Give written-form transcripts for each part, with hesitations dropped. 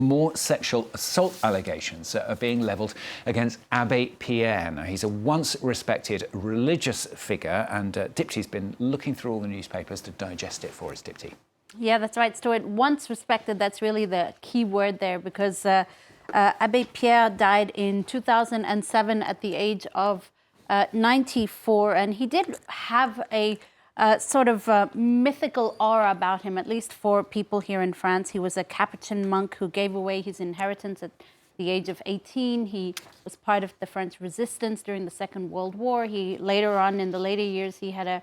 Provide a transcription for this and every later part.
More sexual assault allegations are being levelled against Abbé Pierre. Now, he's a once respected religious figure, and Dipty's been looking through all the newspapers to digest it for us, Dipty. Yeah, that's right, Stuart. Once respected, that's really the key word there, because Abbé Pierre died in 2007 at the age of 94, and he did have a sort of mythical aura about him, at least for people here in France. He was a Capuchin monk who gave away his inheritance at the age of 18. He was part of the French resistance during the Second World War. He later on, in the later years, he had a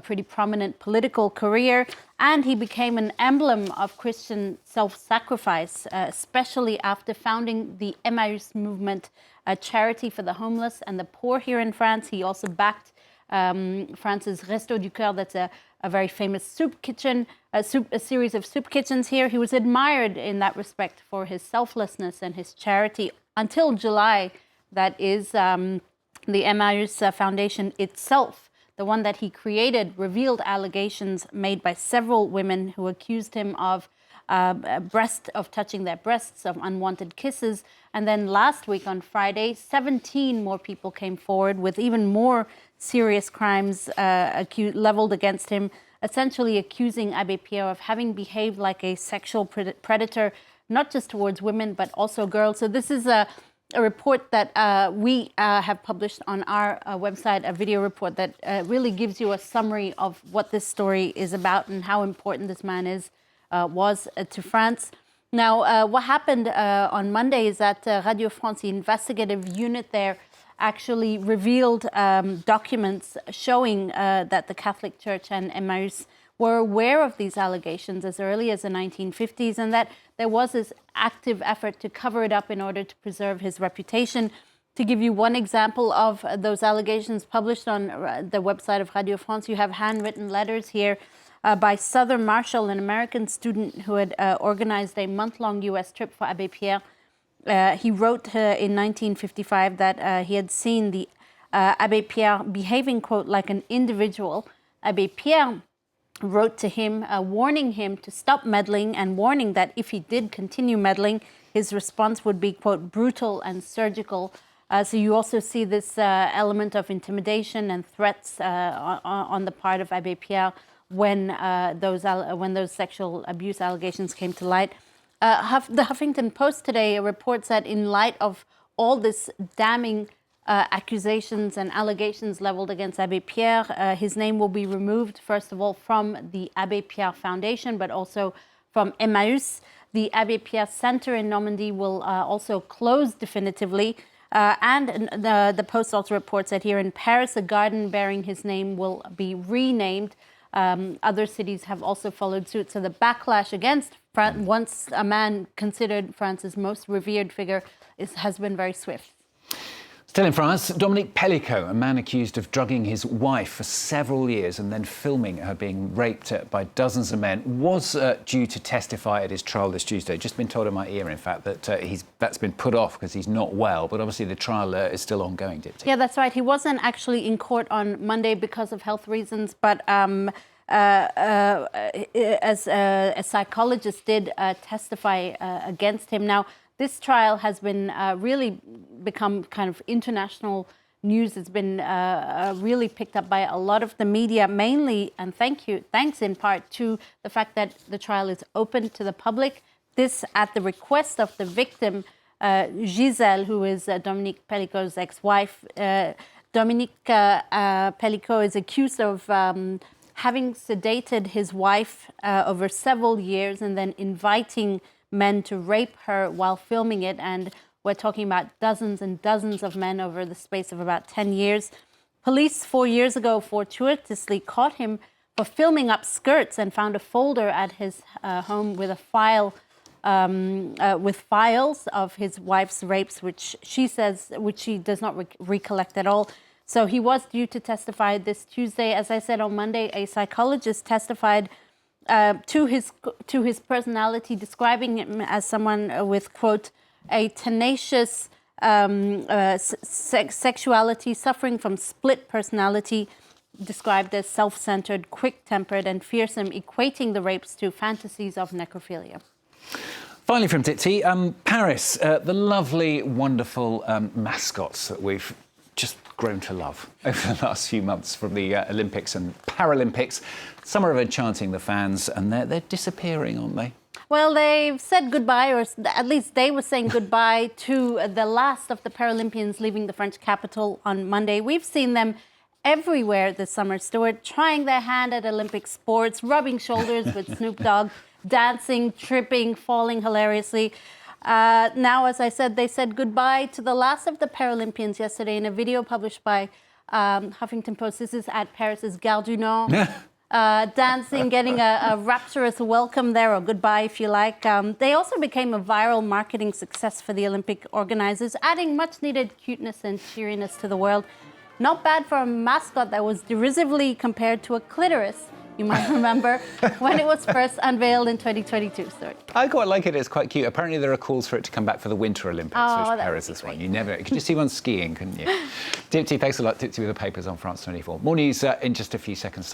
pretty prominent political career, and he became an emblem of Christian self-sacrifice, especially after founding the Emmaüs movement, a charity for the homeless and the poor here in France. He also backed France's Resto du Cœur, that's a very famous soup kitchen, a series of soup kitchens here. He was admired in that respect for his selflessness and his charity until July. That is, the Emmaüs Foundation itself, the one that he created, revealed allegations made by several women who accused him of touching their breasts, of unwanted kisses. And then last week on Friday, 17 more people came forward with even more serious crimes leveled against him, essentially accusing Abbé Pierre of having behaved like a sexual predator, not just towards women, but also girls. So this is a report that we have published on our website, a video report that really gives you a summary of what this story is about and how important this man was to France. Now, what happened on Monday is that Radio France, the investigative unit there, actually revealed documents showing that the Catholic Church and Emmaüs were aware of these allegations as early as the 1950s, and that there was this active effort to cover it up in order to preserve his reputation. To give you one example of those allegations published on the website of Radio France, you have handwritten letters here by Southern Marshall, an American student who had organized a month-long U.S. trip for Abbé Pierre. He wrote in 1955 that he had seen the Abbé Pierre behaving, quote, like an individual. Abbé Pierre wrote to him, warning him to stop meddling and warning that if he did continue meddling, his response would be, quote, brutal and surgical. So you also see this element of intimidation and threats on the part of Abbé Pierre when those sexual abuse allegations came to light. The Huffington Post today reports that in light of all this damning accusations and allegations leveled against Abbé Pierre, his name will be removed, first of all, from the Abbé Pierre Foundation, but also from Emmaüs. The Abbé Pierre Center in Normandy will also close definitively. And the Post also reports that here in Paris, a garden bearing his name will be renamed. Other cities have also followed suit. So the backlash against once a man considered France's most revered figure has been very swift. Still in France, Dominique Pellicot, a man accused of drugging his wife for several years and then filming her being raped by dozens of men, was due to testify at his trial this Tuesday. Just been told in my ear, in fact, that that's been put off because he's not well. But obviously the trial is still ongoing, Dipty. Yeah, that's right. He wasn't actually in court on Monday because of health reasons, but as a psychologist did testify against him. Now, this trial has been really become kind of international news. It's been really picked up by a lot of the media, mainly, and thanks in part to the fact that the trial is open to the public. This at the request of the victim, Gisèle, who is Dominique Pellicot's ex-wife. Dominique Pellicot is accused of having sedated his wife over several years and then inviting men to rape her while filming it. And we're talking about dozens and dozens of men over the space of about 10 years. Police 4 years ago fortuitously caught him for filming up skirts and found a folder at his home with a file with files of his wife's rapes, which she does not recollect at all. So he was due to testify this Tuesday. As I said on Monday, a psychologist testified to his personality, describing him as someone with, quote, a tenacious sexuality, suffering from split personality, described as self-centered, quick-tempered, and fearsome, equating the rapes to fantasies of necrophilia. Finally from Dipti, Paris, the lovely, wonderful mascots that we've just grown to love over the last few months from the Olympics and Paralympics. Some are enchanting the fans, and they're disappearing, aren't they? Well, they've said goodbye, or at least they were saying goodbye to the last of the Paralympians leaving the French capital on Monday. We've seen them everywhere this summer, Stuart, trying their hand at Olympic sports, rubbing shoulders with Snoop Dogg, dancing, tripping, falling hilariously. Now, as I said, they said goodbye to the last of the Paralympians yesterday in a video published by Huffington Post. This is at Paris's Gare du Nord. Dancing, getting a rapturous welcome there, or goodbye if you like. They also became a viral marketing success for the Olympic organizers, adding much needed cuteness and cheeriness to the world. Not bad for a mascot that was derisively compared to a clitoris, you might remember, when it was first unveiled in 2022. Sorry. I quite like it. It's quite cute. Apparently there are calls for it to come back for the Winter Olympics, which Paris is one. You never could you see one skiing, couldn't you? Dipti, thanks a lot. Dipti with the papers on France 24. More news in just a few seconds' time.